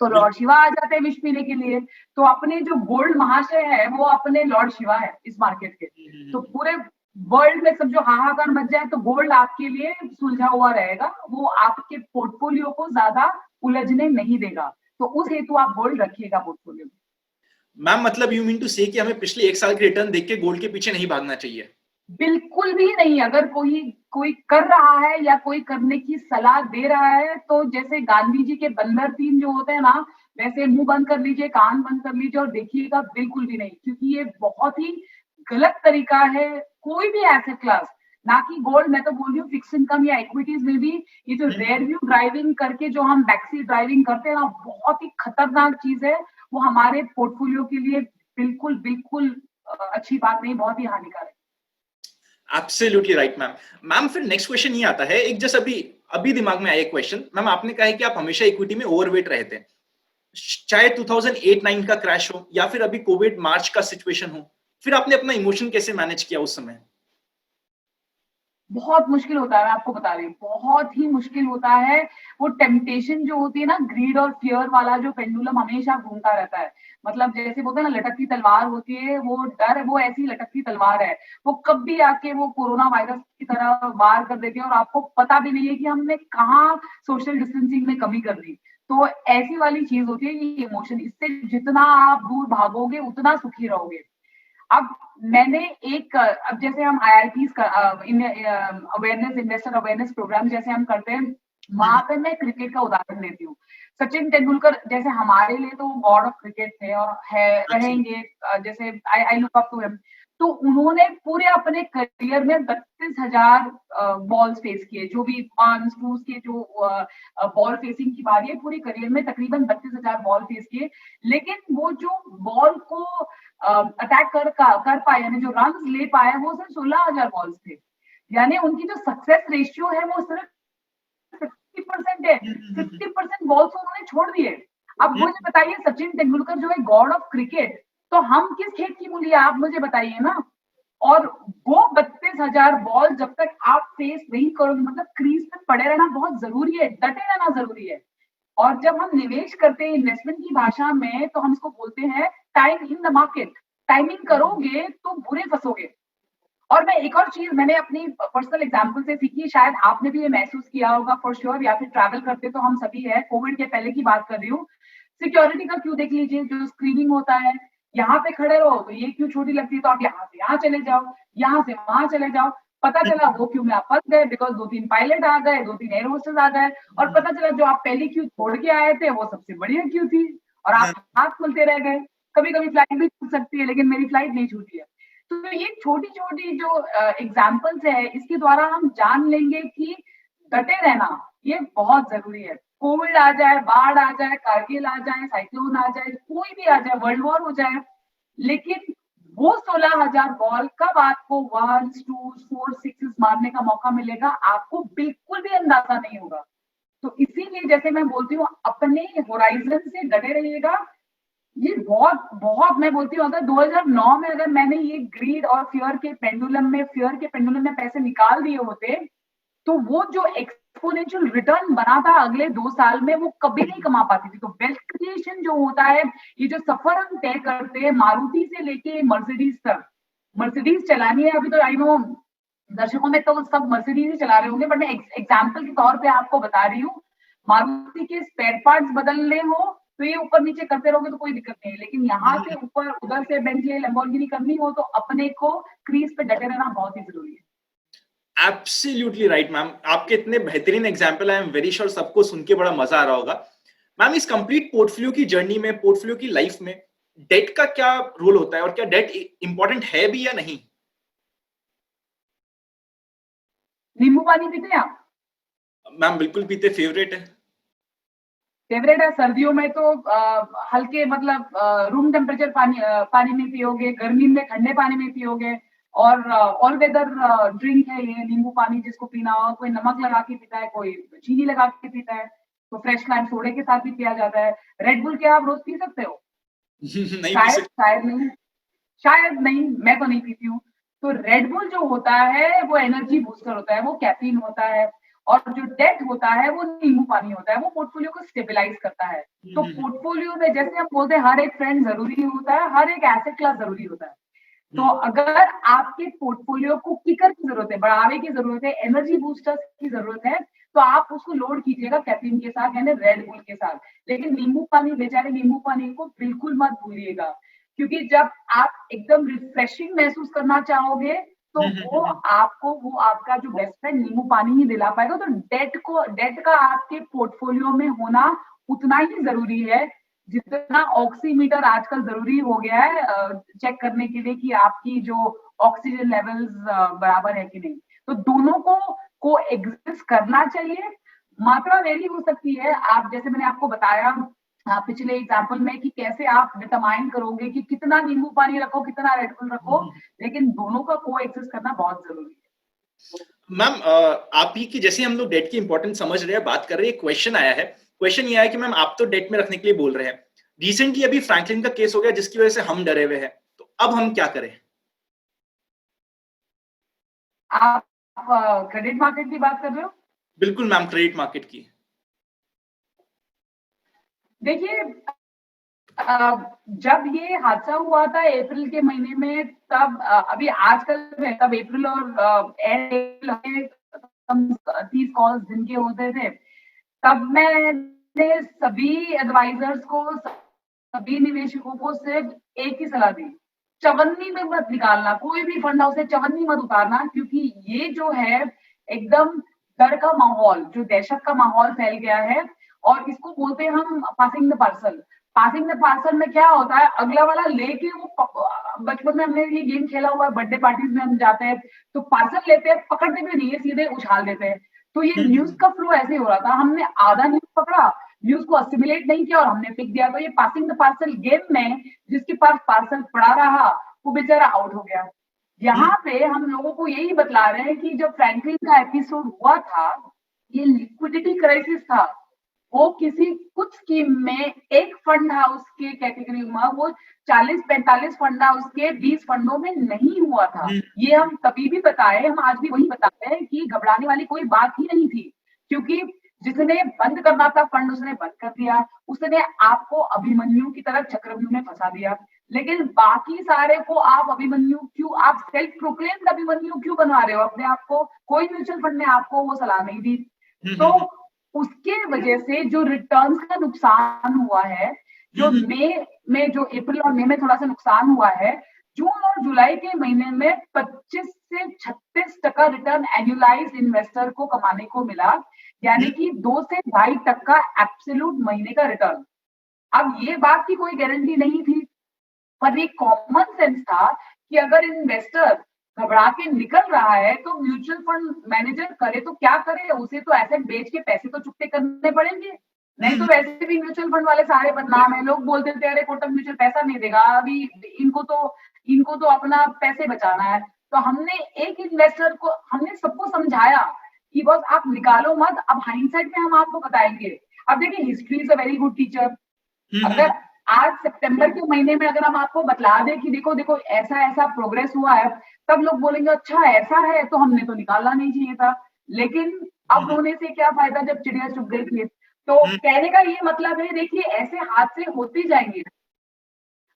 तो लॉर्ड शिवा आ जाते हैं विष पीने के लिए। तो अपने जो गोल्ड महाशय है वो अपने लॉर्ड शिवा है इस मार्केट के। तो पूरे वर्ल्ड में सब जो हाहाकार मच जाए तो गोल्ड आपके लिए सुलझा हुआ रहेगा, वो आपके पोर्टफोलियो को ज्यादा उलझने नहीं देगा। तो उस हेतु आप गोल्ड रखिएगा पोर्टफोलियो में। मैम मतलब यू मीन टू से कि हमें पिछले 1 साल के रिटर्न देख के गोल्ड के पीछे नहीं भागना चाहिए? बिल्कुल भी नहीं। अगर कोई कोई कर रहा है या कोई करने की सलाह दे रहा है तो जैसे गांधी जी के बंदर 3 जो होते हैं ना, वैसे मुंह बंद कर लीजिए, कान बंद कर लीजिए और देखिएगा, बिल्कुल भी नहीं। क्योंकि ये बहुत ही गलत तरीका है कोई भी एसेट क्लास, ना कि गोल्ड, मैं तो बोल रही हूँ फिक्स इनकम या इक्विटीज में भी ये जो रेयर व्यू ड्राइविंग करके जो हम बैकसीट ड्राइविंग करते हैं ना, बहुत ही खतरनाक चीज है। वो हमारे पोर्टफोलियो के लिए बिल्कुल बिल्कुल अच्छी बात नहीं, बहुत ही हानिकारक। Absolutely right ma'am. मैम फिर नेक्स्ट क्वेश्चन ये आता है, एक जस्ट अभी अभी दिमाग में आया एक क्वेश्चन। मैम आपने कहा है कि आप हमेशा इक्विटी में ओवरवेट रहे थे, चाहे 2008-9 का क्रैश हो या फिर अभी कोविड मार्च का सिचुएशन हो, फिर आपने अपना इमोशन कैसे मैनेज किया उस समय? बहुत मुश्किल होता है, मैं आपको बता रही हूँ, बहुत ही मुश्किल होता है। वो टेम्पटेशन जो होती है ना, ग्रीड और फियर वाला जो पेंडुलम हमेशा घूमता रहता है। मतलब जैसे बोलते हैं ना, लटकती तलवार होती है, वो डर, वो ऐसी लटकती तलवार है। वो कब भी आके वो कोरोना वायरस की तरह वार कर देती है और आपको पता भी नहीं है कि हमने कहाँ सोशल डिस्टेंसिंग में कमी कर दी। तो ऐसी वाली चीज होती है ये इमोशन। इससे जितना आप दूर भागोगे उतना सुखी रहोगे। अब मैंने अब जैसे हम आईआईटीज का अवेयरनेस, इन्वेस्टर अवेयरनेस प्रोग्राम जैसे हम करते हैं, वहां पे मैं क्रिकेट का उदाहरण लेती हूँ। सचिन तेंदुलकर जैसे हमारे लिए तो गॉड ऑफ क्रिकेट थे और है, रहेंगे। जैसे I look up to him. तो उन्होंने पूरे अपने करियर में 32,000 बॉल्स फेस किए, जो भी वंस टूस के जो बॉल फेसिंग की बारी है, पूरे करियर में तकरीबन 32,000 बॉल फेस किए। लेकिन वो जो बॉल को अटैक कर पाए, यानी जो रन ले पाए, वो सिर्फ 16,000 बॉल्स थे। यानी उनकी जो सक्सेस रेशियो है वो सिर्फ 50% है। 50% बॉल्स उन्होंने छोड़ दिए। अब मुझे बताइए, सचिन तेंदुलकर जो है गॉड ऑफ क्रिकेट, तो हम किस खेत की मूली है, आप मुझे बताइए ना। और वो 32,000 बॉल जब तक आप फेस नहीं करोगे, मतलब क्रीज पे पड़े रहना बहुत जरूरी है, डटे रहना जरूरी है। और जब हम निवेश करते हैं इन्वेस्टमेंट की भाषा में, तो हम इसको बोलते हैं time in the market. Timing करोगे तो बुरे फंसोगे। और मैं एक और चीज मैंने अपनी पर्सनल एग्जांपल से सीखी, शायद आपने भी ये महसूस किया होगा फॉर श्योर, या फिर ट्रैवल करते तो हम सभी है। कोविड के पहले की बात कर रही हूँ। सिक्योरिटी का क्यू देख लीजिए, जो स्क्रीनिंग होता है, यहाँ पे खड़े रहो तो ये क्यू छोटी लगती है, तो आप यहाँ से यहाँ चले जाओ, यहाँ से वहां चले जाओ। पता चला वो क्यू में आप फंस गए, बिकॉज 2-3 पायलट आ गए, 2-3 एयर होस्टेस आ गए, और पता चला जो आप पहली क्यू छोड़ के आए थे वो सबसे बढ़िया क्यू थी, और आप हाथ खुलते रह गए। कभी कभी फ्लाइट भी छूट सकती है, लेकिन मेरी फ्लाइट नहीं छूटी है। तो ये छोटी छोटी जो एग्जाम्पल्स है, इसके द्वारा हम जान लेंगे कि डटे रहना ये बहुत जरूरी है। कोविड आ जाए, बाढ़ आ जाए, कारगिल आ जाए, साइक्लोन आ जाए, कोई भी आ जाए, वर्ल्ड वॉर हो जाए, लेकिन वो 16,000 बॉल कब आपको 1, 2, 4, 6 मारने का मौका मिलेगा, आपको बिल्कुल भी अंदाजा नहीं होगा। तो इसीलिए जैसे मैं बोलती हूँ, अपने होराइजन से डटे रहिएगा। ये बहुत बहुत, मैं बोलती हूँ, अगर 2009 में अगर मैंने ये ग्रीड और फियर के पेंडुलम में पैसे निकाल दिए होते, तो वो जो एक्सपोनेंशियल रिटर्न बना था अगले 2 साल में, वो कभी नहीं कमा पाती थी। तो वेल्थ क्रिएशन जो होता है, ये जो सफर हम तय करते हैं मारुति से लेके मर्सिडीज तक, मर्सिडीज चलानी है अभी तो आई नो दर्शकों में तो सब मर्सिडीज ही चला रहे होंगे, बट मैं एग्जाम्पल के तौर पे आपको बता रही हूँ। मारुति के स्पेयर पार्ट्स बदलने हो तो ये ऊपर नीचे करते रहोगे तो कोई दिक्कत नहीं है, लेकिन यहाँ से ऊपर उधर से बेंटली लैम्बोर्गिनी करनी हो तो अपने को क्रीज पे डटे रहना बहुत ही जरूरी है। एब्सोल्युटली राइट मैम, आपके इतने बेहतरीन example, I am very sure सबको सुन के बड़ा मजा आ रहा होगा। मैम इस कंप्लीट पोर्टफोलियो की जर्नी में, पोर्टफोलियो की लाइफ में डेट का क्या रोल होता है और क्या डेट इंपॉर्टेंट है भी या नहीं? नींबू पानी पीते हैं आप? मैम बिल्कुल पीते, फेवरेट है। फेवरेट है। सर्दियों में तो हल्के मतलब रूम टेम्परेचर पानी में पियोगे, गर्मी में ठंडे पानी में पियोगे। और ऑल वेदर ड्रिंक है ये नींबू पानी, जिसको पीना हो। कोई नमक लगा के पीता है, कोई चीनी लगा के पीता है, तो फ्रेश लाइम सोडे के साथ भी पिया जाता है। रेड बुल क्या आप रोज पी सकते हो? नहीं पी शायद, सकते। शायद नहीं, मैं तो नहीं पीती हूँ। तो रेड बुल जो होता है वो एनर्जी बूस्टर होता है, वो कैफीन होता है। और जो डेट होता है वो नींबू पानी होता है, वो पोर्टफोलियो को स्टेबलाइज करता है। तो पोर्टफोलियो में जैसे हम बोलते हैं हर एक फ्रेंड जरूरी होता है, हर एक एसेट क्लास जरूरी होता है। तो अगर आपके पोर्टफोलियो को किकर की जरूरत है, बढ़ावे की जरूरत है, एनर्जी बूस्टर्स की जरूरत है, तो आप उसको लोड कीजिएगा कैफीन के साथ यानी रेड बुल के साथ। लेकिन नींबू पानी, बेचारे नींबू पानी को बिल्कुल मत भूलिएगा, क्योंकि जब आप एकदम रिफ्रेशिंग महसूस करना चाहोगे तो वो आपका जो बेस्ट फ्रेंड नींबू पानी ही दिला पाएगा। तो डेट का आपके पोर्टफोलियो में होना उतना ही जरूरी है जितना ऑक्सीमीटर आजकल जरूरी हो गया है चेक करने के लिए कि आपकी जो ऑक्सीजन लेवल्स बराबर है कि नहीं। तो दोनों को एग्जिस्ट करना चाहिए। मात्रा वेरी हो सकती है, आप जैसे मैंने आपको बताया पिछले एग्जाम्पल में कि कैसे आप डिटरमाइन करोगे कि कितना नींबू पानी रखो, कितना रेड बुल रखो, लेकिन दोनों का को एग्जिस्ट करना बहुत जरूरी है। मैम आप ही की जैसे हम लोग डेट की इंपॉर्टेंस समझ रहे हैं, बात कर रहे हैं, क्वेश्चन आया है। क्वेश्चन ये आया कि मैम आप तो डेट में रखने के लिए बोल रहे हैं, रिसेंटली अभी फ्रैंकलिन का केस हो गया जिसकी वजह से हम डरे हुए हैं, तो अब हम क्या करें? आप क्रेडिट मार्केट की बात कर रहे हो? बिल्कुल मैम, क्रेडिट मार्केट की। देखिए, जब ये हादसा हुआ था अप्रैल के महीने में, तब अभी आजकल में तब अप्रैल और एंड 30 कॉल्स दिन के होते थे, तब मैंने सभी एडवाइजर्स को, सभी निवेशकों को सिर्फ एक ही सलाह दी, चवन्नी में मत निकालना, कोई भी फंड हाउस से चवन्नी मत उतारना, क्योंकि ये जो है एकदम डर का माहौल, जो दहशत का माहौल फैल गया है, और इसको बोलते हैं हम passing the parcel. Passing the parcel में क्या होता है, अगला वाला लेके वो, बचपन में हमने ये गेम खेला हुआ है, बर्थडे पार्टीज में हम जाते हैं तो पार्सल लेते हैं, पकड़ते भी नहीं है, सीधे उछाल देते हैं। तो ये न्यूज का फ्लो ऐसे हो रहा था, हमने आधा न्यूज पकड़ा, न्यूज को असिमुलेट नहीं किया और हमने पिक दिया। तो ये पासिंग द पार्सल गेम में जिसके पास पार्सल पड़ा रहा वो बेचारा आउट हो गया। यहाँ पे हम लोगों को यही बतला रहे हैं कि जब फ्रैंकलिन का एपिसोड हुआ था, ये लिक्विडिटी क्राइसिस था, वो किसी कुछ स्कीम में एक फंड हाउस के कैटेगरी में, वो 40-45 फंड हाउस के 20 फंडों में नहीं हुआ था। ये हम कभी भी बताए, हम आज भी वही बताते हैं कि घबराने वाली कोई बात ही नहीं थी, क्योंकि जिसने बंद करना था फंड उसने बंद कर दिया, उसने आपको अभिमन्यु की तरह चक्रव्यूह में फंसा दिया। लेकिन बाकी सारे को आप अभिमन्यु क्यों, आप सेल्फ प्रोक्लेम्ड अभिमन्यु क्यों बनवा रहे हो अपने आप को? कोई म्यूचुअल फंड ने आपको वो सलाह नहीं दी। तो उसके वजह से जो रिटर्न्स का नुकसान हुआ है, जो मई में, जो अप्रैल और मई में थोड़ा सा नुकसान हुआ है, जून और जुलाई के महीने में 25 से 36% रिटर्न एनुअलाइज इन्वेस्टर को कमाने को मिला, यानी कि 2 से 2.5% एब्सोल्यूट महीने का रिटर्न। अब ये बात की कोई गारंटी नहीं थी, पर एक कॉमन सेंस था कि अगर इन्वेस्टर घबरा के निकल रहा है तो म्यूचुअल फंड मैनेजर करे तो क्या करे, उसे तो एसेट बेच के पैसे तो चुकते करने पड़ेंगे, नहीं तो वैसे भी म्यूचुअल फंड वाले सारे बदनाम है। लोग बोलते थे अरे कोटक म्यूचुअल पैसा नहीं देगा, अभी इनको तो अपना पैसे बचाना है। तो हमने एक इन्वेस्टर को, हमने सबको समझाया कि बस आप निकालो मत। अब हाइंडसाइट में हम आपको बताएंगे। अब देखिए, history is a very good teacher. अगर आज सितंबर के महीने में अगर हम आपको बतला दें कि देखो देखो ऐसा ऐसा प्रोग्रेस हुआ है, तब लोग बोलेंगे अच्छा ऐसा है तो हमने तो निकालना नहीं चाहिए था। लेकिन अब होने से क्या फायदा जब चिड़िया चुग गई थी। तो कहने का ये मतलब है, देखिए ऐसे हादसे होते जाएंगे।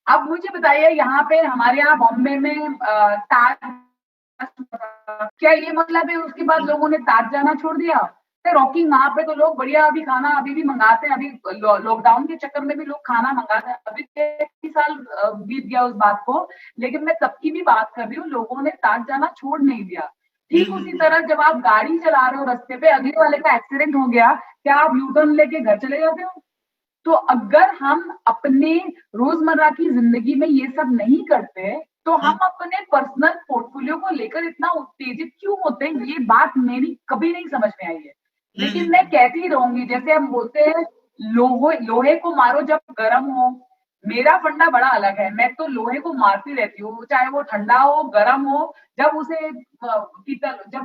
अब मुझे बताइए, यहाँ पे हमारे यहाँ बॉम्बे में ताज, क्या ये मतलब है उसके बाद लोगों ने ताज जाना छोड़ दिया? रॉकिंग वहां पे तो लोग बढ़िया अभी खाना अभी भी मंगाते हैं, अभी लॉकडाउन के चक्कर में भी लोग खाना मंगाते हैं। अभी 3 साल बीत गया उस बात को, लेकिन मैं तब की भी बात कर रही हूँ, लोगों ने ताज जाना छोड़ नहीं दिया। ठीक उसी तरह जब आप गाड़ी चला रहे हो, रास्ते पे अगले वाले का एक्सीडेंट हो गया, क्या आप यू टर्न लेके घर चले जाते हो? तो अगर हम अपने रोजमर्रा की जिंदगी में ये सब नहीं करते तो हम अपने पर्सनल पोर्टफोलियो को लेकर इतना उत्तेजित क्यों होते हैं, ये बात मेरी कभी नहीं समझ में आई है। लेकिन मैं कहती रहूंगी, जैसे हम बोलते हैं लोहे को मारो जब गर्म हो। मेरा फंडा बड़ा अलग है, मैं तो लोहे को मारती रहती हूँ, चाहे वो ठंडा हो गर्म हो, जब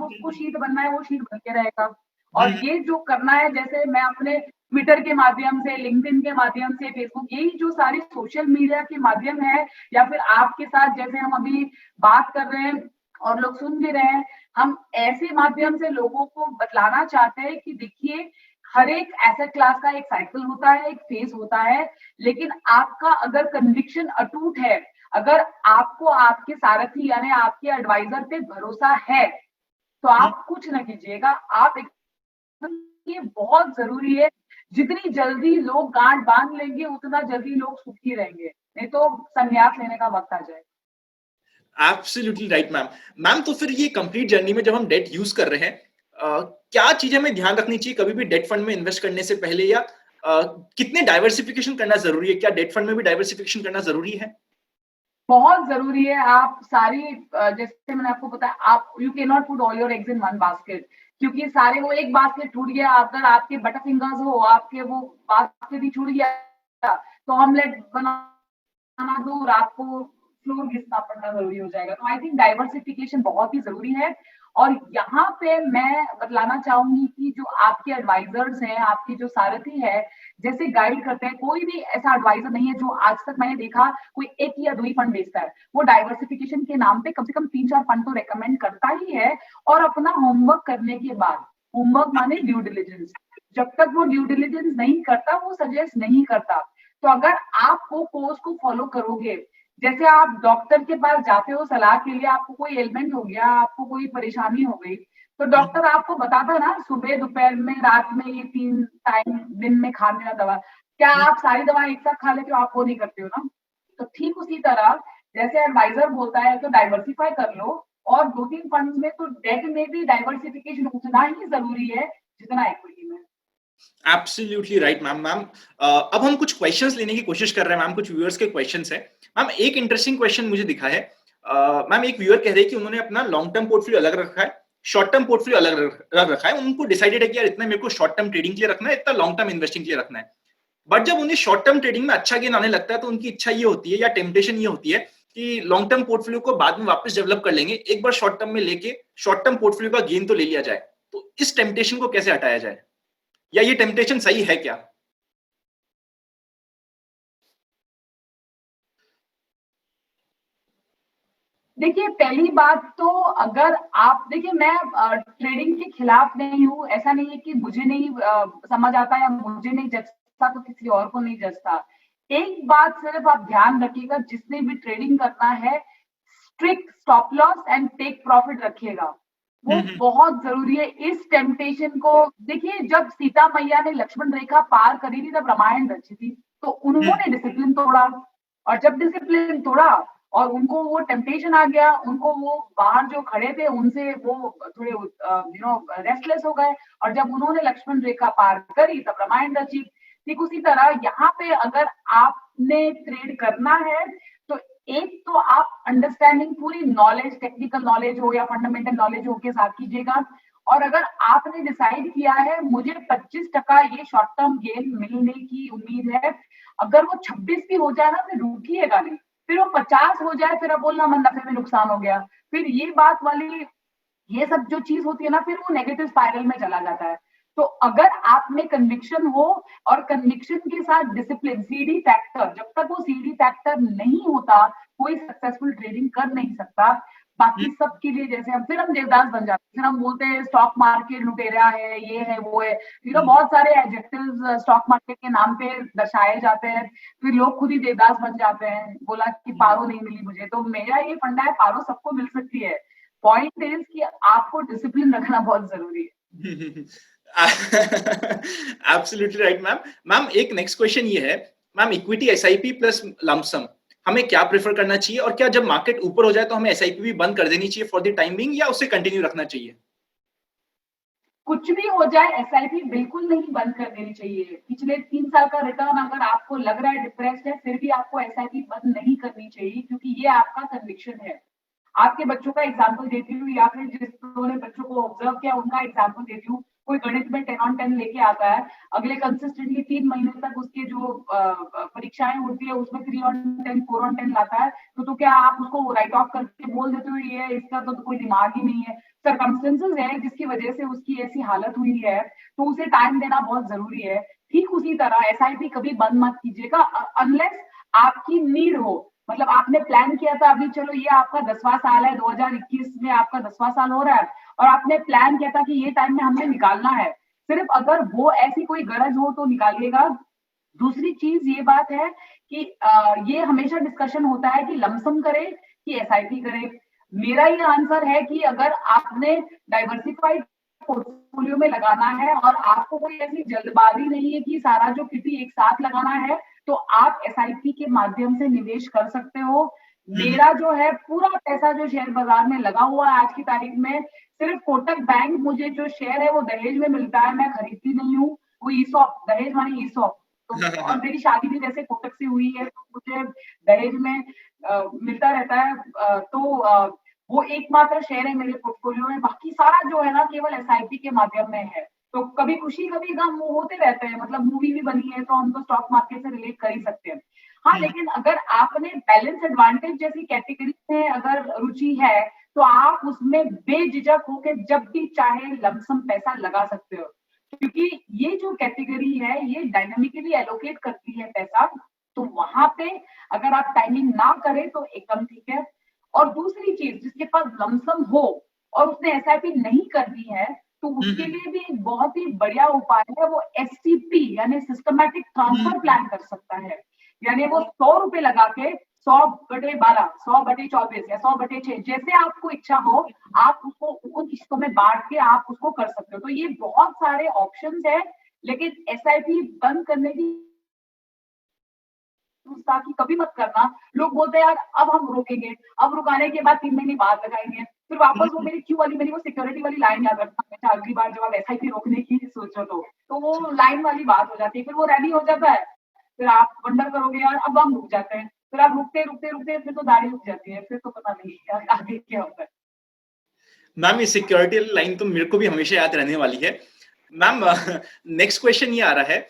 उसको शीट बनना है वो शीट बन के रहेगा। और ये जो करना है, जैसे मैं अपने ट्विटर के माध्यम से, लिंक्डइन के माध्यम से, फेसबुक, यही जो सारी सोशल मीडिया के माध्यम है, या फिर आपके साथ जैसे हम अभी बात कर रहे हैं, और लोग सुन भी रहे हैं। हम ऐसे माध्यम से लोगों को बतलाना चाहते हैं कि देखिए, हर एक एसेट क्लास का एक साइकिल होता है, एक फेज होता है, लेकिन आपका अगर कन्विक्शन अटूट है, अगर आपको आपके सारथी यानी आपके एडवाइजर पे भरोसा है, तो आप कुछ ना कीजिएगा। आप एकदम, ये बहुत ज़रूरी है। जितनी जल्दी लोग गाँठ बाँध लेंगे, उतना जल्दी लोग सुखी रहेंगे, नहीं तो संन्यास लेने का वक़्त आ जाएगा। Absolutely right ma'am. मैम तो फिर ये कंप्लीट जर्नी में जब हम डेट यूज कर रहे हैं, क्या चीजें हमें ध्यान रखनी चाहिए कभी भी डेट फंड में इन्वेस्ट करने से पहले, या कितने डाइवर्सिफिकेशन करना जरूरी है? क्या डेट फंड में भी डाइवर्सिफिकेशन करना जरूरी है? बहुत ज़रूरी है। आप सारी जैसे मैंने आपको बताया, आप you can not put all your eggs in one basket, क्योंकि सारे वो एक बास्केट टूट गया, अगर आपके बटर फिंगर्स हो, आपके वो बास्केट ही छूट गया, तो ऑमलेट बनाना दूर, आपको फ्लोर घिसना पड़ना ज़रूरी हो जाएगा। तो आई थिंक डाइवर्सिफिकेशन बहुत ही ज़रूरी है। और यहाँ पे मैं बतलाना चाहूँगी कि जो आपके एडवाइज़र्स हैं, आपके जो सारथी है, जैसे गाइड करते हैं, कोई भी ऐसा एडवाइज़र नहीं है जो आज तक मैंने देखा कोई 1 या 2 ही फंड बेचता है। वो डाइवर्सिफिकेशन के नाम पे कम से कम 3-4 फंड तो रिकमेंड करता ही है, और अपना होमवर्क करने के बाद, होमवर्क माने ड्यू डिलिजेंस, जब तक वो ड्यू डिलिजेंस नहीं करता, वो सजेस्ट नहीं करता। तो अगर आप वो कोर्स को फॉलो करोगे, जैसे आप डॉक्टर के पास जाते हो सलाह के लिए, आपको कोई एलिमेंट हो गया, आपको कोई परेशानी हो गई, तो डॉक्टर आपको बताता ना सुबह, दोपहर में, रात में, ये 3 टाइम दिन में खा लेना दवा। क्या आप सारी दवाएँ एक साथ खा लेते हो? आप वो नहीं करते हो ना। तो ठीक उसी तरह, जैसे एडवाइज़र बोलता है तो डाइवर्सिफ़ाई कर लो, और 2-3 फंड्स में तो डेट में भी डाइवर्सिफ़िकेशन उतना ही ज़रूरी है, जितना इक्विटी में। Absolutely right ma'am. मैम अब हम कुछ क्वेश्चंस लेने की कोशिश कर रहे हैं मैम, कुछ व्यूअर्स के क्वेश्चंस हैं। मैम एक इंटरेस्टिंग क्वेश्चन मुझे दिखा है। मैम एक व्यूअर कह रहे हैं कि उन्होंने अपना लॉन्ग टर्म पोर्टफोलियो अलग रखा है, शॉर्ट टर्म पोर्टफोलियो अलग रख रखा है। उनको डिसाइडेड है कि यार इतना मेरे को शॉर्ट टर्म ट्रेडिंग के लिए रखना है, इतना लॉन्ग टर्म इन्वेस्टिंग के लिए रखना है। बट जब उन्हें शॉर्ट टर्म ट्रेडिंग में अच्छा गेन आने लगता है, तो उनकी इच्छा ये होती है या टेम्पटेशन ये होती है कि लॉन्ग टर्म पोर्टफोलियो को बाद में वापस डेवलप कर लेंगे, एक बार शॉर्ट टर्म में लेके शॉर्ट टर्म पोर्टफोलियो का गेन तो ले लिया जाए। तो इस टेम्पटेशन को कैसे हटाया जाए, या ये टेम्पटेशन सही है क्या? देखिए, पहली बात तो, अगर आप देखिए, मैं ट्रेडिंग के खिलाफ नहीं हूँ, ऐसा नहीं है कि मुझे नहीं समझ आता या मुझे नहीं जचता तो किसी और को नहीं जचता। एक बात सिर्फ आप ध्यान रखिएगा, जिसने भी ट्रेडिंग करना है, strict stop loss and take profit रखिएगा। वो बहुत ज़रूरी है। इस टेम्पटेशन को देखिए, जब सीता मैया ने लक्ष्मण रेखा पार करी थी, तब रामायण रची थी, तो उन्होंने डिसिप्लिन तोड़ा, और जब डिसिप्लिन तोड़ा और उनको वो टेम्पटेशन आ गया, उनको वो बाहर जो खड़े थे उनसे वो थोड़े रेस्टलेस हो गए, और जब उन्होंने लक्ष्मण रेखा पार करी, तब रामायण रची। ठीक उसी तरह यहाँ पे अगर आपने ट्रेड करना है, तो एक तो आप अंडरस्टैंडिंग, पूरी नॉलेज, टेक्निकल नॉलेज हो या फंडामेंटल नॉलेज हो के साथ कीजिएगा। और अगर आपने डिसाइड किया है मुझे 25% ये शॉर्ट टर्म गेन मिलने की उम्मीद है, अगर वो 26 भी हो जाए ना, फिर रुकिएगा नहीं, फिर वो 50 हो जाए, फिर अब बोलना मन नफे में नुकसान हो गया, फिर ये बात वाली, ये सब जो चीज होती है ना, फिर वो नेगेटिव स्पाइरल में चला जाता है। तो अगर आप में कन्विक्शन हो, और कन्विक्शन के साथ डिसिप्लिन, सीडी फैक्टर, जब तक वो सीडी फैक्टर नहीं होता, कोई सक्सेसफुल ट्रेडिंग कर नहीं सकता। बाकी सबके लिए, जैसे हम फिर हम देवदास बन जाते हैं, फिर हम बोलते हैं स्टॉक मार्केट लुटेरा है, ये है, वो है, बहुत सारे एडजेक्टिव्स स्टॉक मार्केट के नाम पे दर्शाए जाते हैं, फिर लोग खुद ही देवदास बन जाते हैं। बोला कि पारो नहीं मिली मुझे, तो मेरा ये फंडा है, पारो सबको मिल सकती है। पॉइंट इज कि आपको डिसिप्लिन रखना बहुत जरूरी है। Absolutely right ma'am. मैम एक नेक्स्ट क्वेश्चन ये है, ma'am equity SIP plus lump sum हमें क्या प्रेफर करना चाहिए, और क्या जब मार्केट ऊपर हो जाए तो हमें एसआईपी भी बंद कर देनी चाहिए फॉर द टाइम बिंग, या उसे कंटिन्यू रखना चाहिए? कुछ भी हो जाए, एसआईपी बिल्कुल नहीं बंद कर देनी चाहिए। पिछले 3 साल का रिटर्न अगर आपको लग रहा है डिप्रेस्ड है, फिर भी आपको एसआईपी बंद नहीं करनी चाहिए, क्योंकि ये आपका कन्विक्शन है। आपके बच्चों का एग्जाम्पल देती हूँ, या फिर जिन्होंने बच्चों को ऑब्जर्व किया उनका एग्जाम्पल देती हूँ। कोई गणित में 10 on 10 लेके आता है, अगले कंसिस्टेंटली 3 महीने तक उसके जो परीक्षाएं होती है उसमें 3 on 10, 4 on 10 लाता है, तो क्या आप उसको राइट ऑफ करके बोल देते हो ये इसका तो कोई दिमाग ही नहीं है? सरकमस्टेंसेस है जिसकी वजह से उसकी ऐसी हालत हुई है, तो उसे टाइम देना बहुत जरूरी है। ठीक उसी तरह एसआईपी कभी बंद मत कीजिएगा, अनलेस आपकी नीड हो। मतलब आपने प्लान किया था, अभी चलो ये आपका 10वां साल है, 2021 में आपका 10वां साल हो रहा है, और आपने प्लान किया था कि ये टाइम में हमने निकालना है। सिर्फ अगर वो ऐसी कोई गरज हो तो निकालिएगा। दूसरी चीज ये बात है कि ये हमेशा डिस्कशन होता है कि लमसम करे कि एसआईपी करे। मेरा ये आंसर है कि अगर आपने डाइवर्सिफाइड पोर्टफोलियो में लगाना है और आपको कोई ऐसी जल्दबाजी नहीं है कि सारा जो किटी एक साथ लगाना है, तो आप एसआईपी के माध्यम से निवेश कर सकते हो। मेरा जो है पूरा पैसा जो शेयर बाजार में लगा हुआ है आज की तारीख में, सिर्फ कोटक बैंक मुझे जो शेयर है वो दहेज में मिलता है, मैं खरीदती नहीं हूँ। वो ईसॉप, दहेज मानी ईसॉप। तो और मेरी शादी भी जैसे कोटक से हुई है, तो मुझे दहेज में मिलता रहता है। वो एकमात्र शेयर है मेरे पोर्टफोलियो में, बाकी सारा जो है ना केवल एसआईपी के माध्यम में है। तो कभी खुशी कभी गम वो होते रहते हैं, मतलब मूवी भी बनी है तो हम तो स्टॉक मार्केट से रिलेट कर ही सकते हैं। हाँ, लेकिन अगर आपने बैलेंस एडवांटेज जैसी कैटेगरी में अगर रुचि है, तो आप उसमें बेझिझक होकर जब भी चाहे लमसम पैसा लगा सकते हो, क्योंकि ये जो कैटेगरी है ये डायनामिकली एलोकेट करती है पैसा। तो वहां पे अगर आप टाइमिंग ना करें तो एकदम ठीक है। और दूसरी चीज, जिसके पास लमसम हो और उसने एसआईपी नहीं करनी है, तो उसके लिए भी एक बहुत ही बढ़िया उपाय है, वो एसटीपी यानी सिस्टमैटिक ट्रांसफर प्लान कर सकता है। यानी वो 100 रुपए लगा के 100/12, 100/24 या 100/6, जैसे आपको इच्छा हो, आप उसको उन किस्तों में बांट के आप उसको कर सकते हो। तो ये बहुत सारे ऑप्शंस है, लेकिन एसआईपी बंद करने की ताकि कभी मत करना। लोग बोलते हैं यार अब हम रोकेंगे, अब रुकाने के बाद 3 महीने बाद लगाएंगे, फिर वापस वो मेरी क्यू वाली, मेरी वो सिक्योरिटी वाली लाइन याद रखना हमेशा, अगली बार जब आप एसआईपी रोकने की सोचो तो वो लाइन वाली बात हो जाती है, फिर वो रेडी हो जाता है, फिर आप वंडर करोगे यार अब हम रुक जाते हैं, फिर आप रुकते रुकते रुकते फिर तो दाढ़ी रुक जाती है, फिर तो पता नहीं यार आगे क्या होता है। मैम ये सिक्योरिटी लाइन तो मेरे को भी हमेशा याद रहने वाली है। मैम नेक्स्ट क्वेश्चन ये आ रहा है,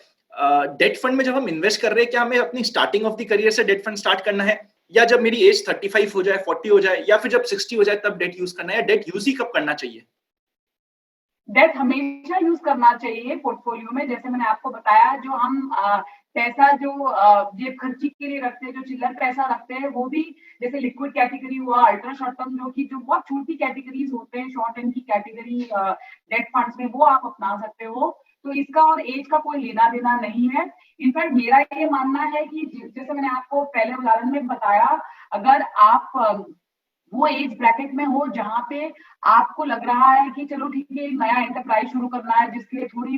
डेट फंड में जब हम इन्वेस्ट कर रहे हैं, क्या हमें अपनी स्टार्टिंग ऑफ द करियर से डेट फंड स्टार्ट करना है, या जब मेरी एज 35 हो जाए, 40 हो जाए, या फिर जब 60 हो जाए तब डेट यूज करना है, या डेट यूज ही कब करना चाहिए? डेट हमेशा यूज करना चाहिए पोर्टफोलियो में। जैसे मैंने आपको बताया, जो हम पैसा जो जेब खर्ची के लिए रखते हैं, जो चिल्लर पैसा रखते हैं, वो भी जैसे लिक्विड कैटेगरी हुआ, अल्ट्रा शॉर्ट टर्म जो कि जो बहुत छोटी कैटेगरीज होते हैं, शॉर्ट टर्म की कैटेगरी डेट फंड्स में, वो आप अपना सकते हो। तो इसका और एज का कोई लेना देना नहीं है। इनफैक्ट मेरा ये मानना है कि जैसे मैंने आपको पहले उदाहरण में बताया, अगर आप वो एज ब्रैकेट में हो जहां पे आपको लग रहा है कि चलो ठीक है, एक नया एंटरप्राइज शुरू करना है जिसके लिए थोड़ी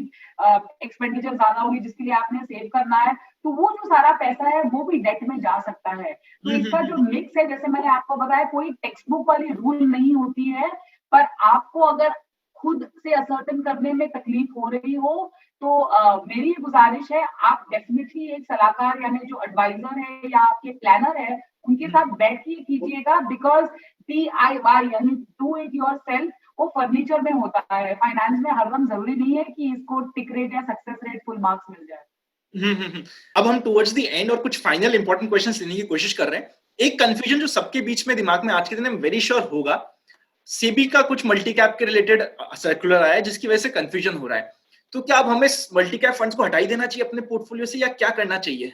एक्सपेंडिचर ज्यादा होगी, जिसके लिए आपने सेव करना है, तो वो जो सारा पैसा है वो भी डेट में जा सकता है। तो इसका जो मिक्स है, जैसे मैंने आपको बताया, कोई टेक्स्ट बुक वाली रूल नहीं होती है, पर आपको अगर खुद से असर्टन करने में तकलीफ हो रही हो, तो मेरी गुजारिश है, आप डेफिनेटली एक सलाहकार यानी जो एडवाइजर है या आपके प्लानर है, उनके साथ बैठिए कीजिएगा। बिकॉज DIY यानी डू इट योरसेल्फ वो फर्नीचर में होता है, फाइनेंस में हरदम जरूरी नहीं है कि इसको टिक रेट या सक्सेस रेट फुल मार्क्स मिल जाए। अब हम टुवर्ड्स द एंड और कुछ फाइनल इंपॉर्टेंट क्वेश्चंस लेने की कोशिश कर रहे हैं। एक कंफ्यूजन जो सबके बीच में दिमाग में आज के दिन में वेरी श्योर होगा, सेबी का कुछ मल्टी कैप के रिलेटेड सर्कुलर आया है जिसकी वजह से कंफ्यूजन हो रहा है। तो क्या अब हमें मल्टी कैप फंड्स को हटा ही देना चाहिए अपने पोर्टफोलियो से, या क्या करना चाहिए?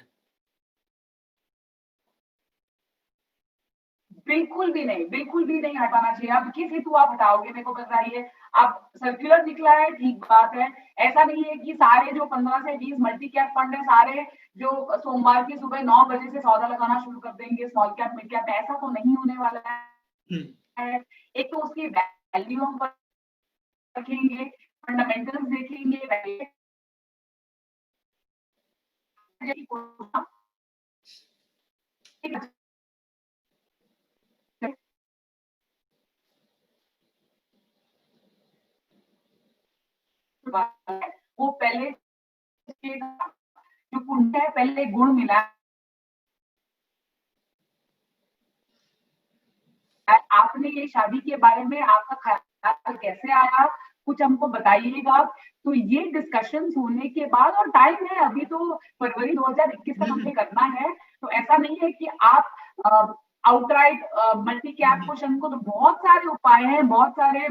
बिल्कुल भी नहीं, बिल्कुल भी नहीं हटाना चाहिए। अब किस हेतु आप हटाओगे मेरे को बताइए। अब सर्कुलर निकला है, ठीक बात है। ऐसा नहीं है कि सारे जो 15 से 20 मल्टी कैप फंड है, सारे जो सोमवार की सुबह 9 बजे से सौदा लगाना शुरू कर देंगे स्मॉल कैप मिड कैप, ऐसा तो नहीं होने वाला हम्म, है। एक तो उसकी वैल्यू हम रखेंगे, फंडामेंटल्स देखेंगे, वो पहले जो कुंडा है पहले गुण मिला है। आपने ये शादी के बारे में आपका ख्याल कैसे आया, कुछ हमको बताइएगा। तो ये डिस्कशंस होने के बाद, और टाइम है अभी तो फरवरी 2021 तक हमने करना है, तो ऐसा नहीं है कि आप आउटराइट मल्टी कैप क्वेश्चन को, तो बहुत सारे उपाय हैं, बहुत सारे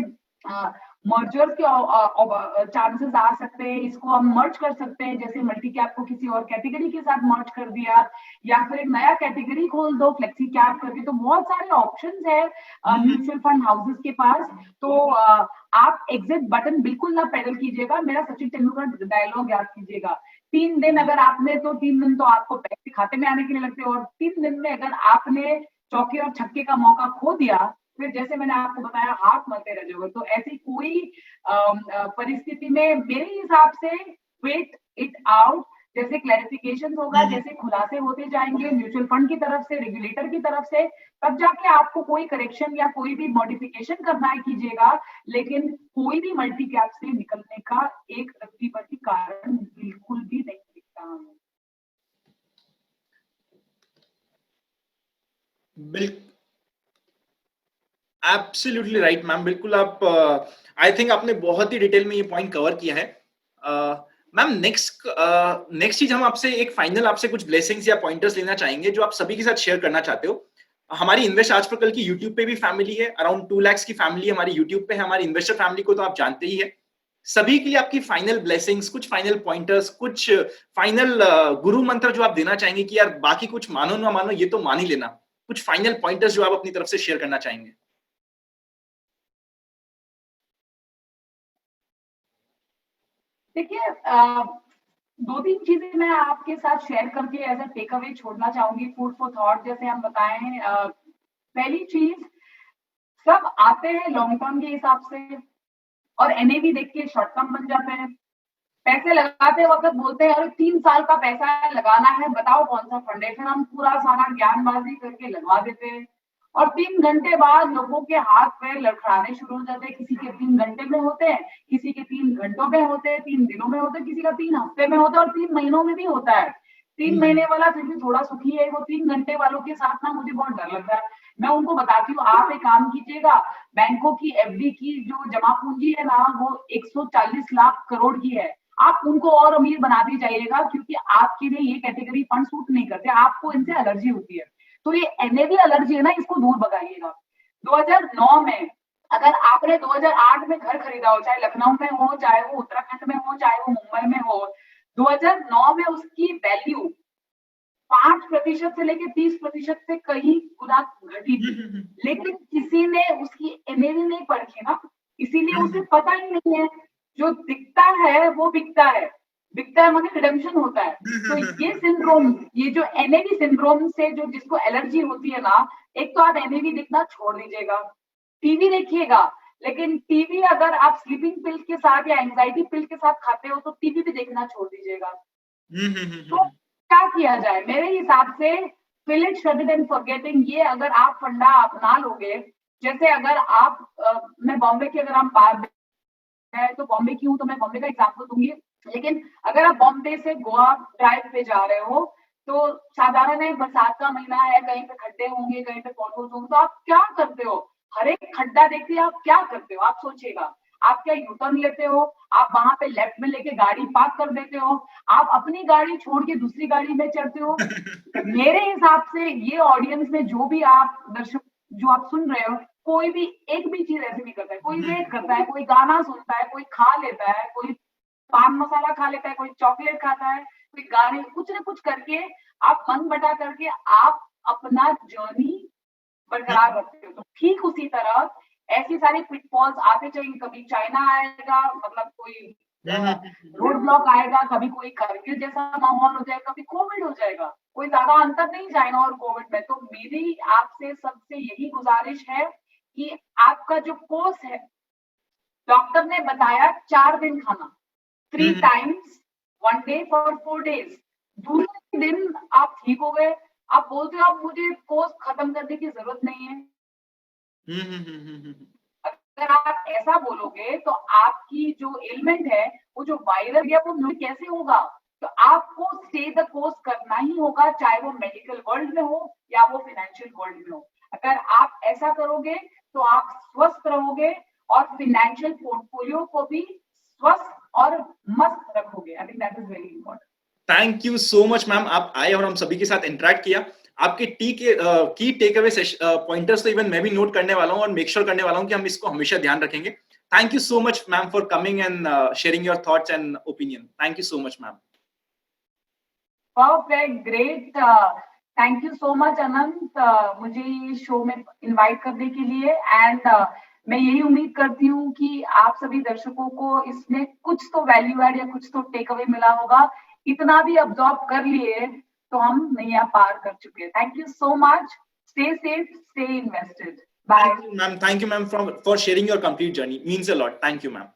मर्जर्स के चांसेस आ सकते हैं, इसको हम मर्ज कर सकते हैं, जैसे मल्टी कैप को किसी और कैटेगरी के साथ मर्ज कर दिया, या फिर एक नया कैटेगरी खोल दो फ्लेक्सी कैप करके। तो बहुत सारे ऑप्शंस है म्यूचुअल फंड हाउसेस के पास। तो आप एग्जिट बटन बिल्कुल ना पैडल कीजिएगा, मेरा सचिन तेंदुलकर डायलॉग याद कीजिएगा, 3 दिन अगर आपने, तो 3 दिन तो आपको पैसे खाते में आने के लिए लगते हैं, और 3 दिन में अगर आपने चौके और छक्के का मौका खो दिया, फिर जैसे मैंने आपको बताया हाथ मलते रह जाओगे। तो ऐसी कोई परिस्थिति में मेरे हिसाब से वेट इट आउट, जैसे क्लैरिफिकेशन होगा, जैसे खुलासे होते जाएंगे म्यूचुअल फंड की तरफ से, रेगुलेटर की तरफ से, तब जाके आपको कोई करेक्शन या कोई भी मॉडिफिकेशन करना है कीजिएगा। लेकिन कोई भी मल्टी कैप से निकलने का एक रत्ती भर कारण बिल्कुल भी नहीं दिखता हमें। एब्सोल्युटली राइट मैम, बिल्कुल आप आई थिंक आपने बहुत ही डिटेल में ये पॉइंट कवर किया है। मैम नेक्स्ट चीज हम आपसे एक फाइनल आपसे कुछ ब्लेसिंग्स या पॉइंटर्स लेना चाहेंगे जो आप सभी के साथ शेयर करना चाहते हो। हमारी इन्वेस्ट आज पर कल की यूट्यूब पे भी फैमिली है, अराउंड 2 लाख की फैमिली हमारी यूट्यूब पे है। हमारी इन्वेस्टर फैमिली को तो आप जानते ही है। सभी के लिए आपकी फाइनल ब्लेसिंग्स, कुछ फाइनल पॉइंटर्स, कुछ फाइनल गुरु मंत्र जो आप देना चाहेंगे कि यार बाकी कुछ मानो ना मानो ये तो मान ही लेना, कुछ फाइनल पॉइंटर्स जो आप अपनी तरफ से शेयर करना चाहेंगे। देखिए, 2-3 चीजें मैं आपके साथ शेयर करके एज अ टेक अवे छोड़ना चाहूंगी, फूड फॉर थॉट जैसे हम बताए हैं। पहली चीज, सब आते हैं लॉन्ग टर्म के हिसाब से और एनएवी देख के शॉर्ट टर्म बन जाते हैं। पैसे लगाते वक्त बोलते हैं अरे 3 साल का पैसा लगाना है, बताओ कौन सा फंड है, फिर हम पूरा सारा ज्ञानबाजी करके लगवा देते हैं और 3 घंटे बाद लोगों के हाथ पैर लड़खड़ाने शुरू हो जाते हैं। किसी के 3 घंटे में होते हैं, किसी के 3 घंटों में होते हैं, 3 दिनों में होते हैं, किसी का 3 हफ्ते में होता है और 3 महीनों में भी होता है। 3 महीने वाला फिर भी थोड़ा सुखी है, वो 3 घंटे वालों के साथ ना मुझे बहुत डर लगता है। मैं उनको बताती हूँ आप एक काम कीजिएगा, बैंकों की एफडी की जो जमा पूंजी है ना वो 140 लाख करोड़ की है, आप उनको और अमीर बनाते जाइएगा, क्योंकि आपके लिए ये कैटेगरी फंड सूट नहीं करते, आपको इनसे एलर्जी होती है। तो ये एनएवी एलर्जी है ना, इसको दूर भगाइएगा। 2009 में अगर आपने 2008 में घर खरीदा हो, चाहे लखनऊ में हो, चाहे वो उत्तराखंड में हो, चाहे वो मुंबई में हो, 2009 में उसकी वैल्यू 5% से लेके 30% से कहीं गुना घटी थी, लेकिन किसी ने उसकी एनएवी नहीं परखी ना, इसीलिए उसे पता ही नहीं है। जो दिखता है वो बिकता है, बिकता है मतलब रिडेम्पशन होता है। तो ये सिंड्रोम, ये जो एनएवी सिंड्रोम से जो जिसको एलर्जी होती है ना, एक तो आप एनएवी देखना छोड़ दीजिएगा, टीवी देखिएगा, लेकिन टीवी अगर आप स्लीपिंग पिल के साथ या एंजाइटी पिल के साथ खाते हो तो टीवी भी देखना छोड़ दीजिएगा। तो क्या किया जाए मेरे हिसाब से, fill it, shut it and forgetting, ये अगर आप फंडा अपना लोगे, जैसे अगर आप मैं बॉम्बे की, अगर हम बात है तो बॉम्बे की हूँ तो मैं बॉम्बे का एग्जाम्पल दूंगी, लेकिन अगर आप बॉम्बे से गोवा ड्राइव पे जा रहे हो तो साधारण है, बरसात का महीना है, कहीं पे खड्डे होंगे, कहीं पे पॉटहोल्स होंगे, तो आप क्या करते हो, हर एक खड्डा देखते आप क्या करते हो, आप सोचिएगा, आप क्या यू टर्न लेते हो, आप वहां पे लेफ्ट में लेके गाड़ी पार्क कर देते हो, आप अपनी गाड़ी छोड़ के दूसरी गाड़ी में चढ़ते हो। मेरे हिसाब से ये ऑडियंस में जो भी आप दर्शक जो आप सुन रहे हो, कोई भी एक भी चीज ऐसे नहीं करता है, कोई वेट करता है, कोई गाना सुनता है, कोई खा लेता है, कोई पान मसाला खा लेता है, कोई चॉकलेट खाता है, कोई गाने, कुछ ना कुछ करके आप मन बटा करके आप अपना जर्नी बरकरार रखते हो। तो ठीक उसी तरह ऐसी सारी पिटफॉल्स आते जाएंगे, कभी चाइना आएगा, मतलब कोई रोड ब्लॉक आएगा, कभी कोई करगिल जैसा माहौल हो जाएगा, कभी कोविड हो जाएगा, कोई ज्यादा अंतर नहीं चाइना और कोविड में। तो मेरी आपसे सबसे यही गुजारिश है कि आपका जो कोर्स है, डॉक्टर ने बताया 4 दिन खाना, 3 टाइम्स 1 डे फॉर 4 डेज, दूसरे दिन आप ठीक हो गए, आप बोलते हो अब मुझे कोर्स खत्म करने की जरूरत नहीं है। अगर आप ऐसा बोलोगे तो आपकी जो एलिमेंट है, वो जो वायरस है, वो कैसे होगा? तो आपको स्टे द कोर्स करना ही होगा, चाहे वो मेडिकल वर्ल्ड में हो या वो फाइनेंशियल वर्ल्ड में हो। अगर आप ऐसा करोगे तो आप स्वस्थ रहोगे और फाइनेंशियल पोर्टफोलियो को भी स्वस्थ और मस्त रखोगे। I think that is very important. Thank you so much ma'am, आप आए और हम सभी के साथ इंटरेक्ट किया। आपके की टेक अवे पॉइंटर्स तो इवन मैं भी नोट करने वाला हूँ और मेक श्योर करने वाला हूँ कि हम इसको हमेशा ध्यान रखेंगे। Thank you so much, ma'am, for coming and sharing your thoughts and opinion. Thank you so much, ma'am. Perfect, great. Thank you so much, अनंत, मुझे ये शो में इनवाइट करने के लिए. एंड मैं यही उम्मीद करती हूँ कि आप सभी दर्शकों को इसमें कुछ तो वैल्यू एड या कुछ तो टेक अवे मिला होगा. इतना भी अब्सॉर्ब कर लिए तो हम नैया पार कर चुके. Thank you so much. Stay safe, stay invested. Bye. Thank you, ma'am. Thank you, ma'am, for sharing your complete journey. Means a lot. Thank you, ma'am.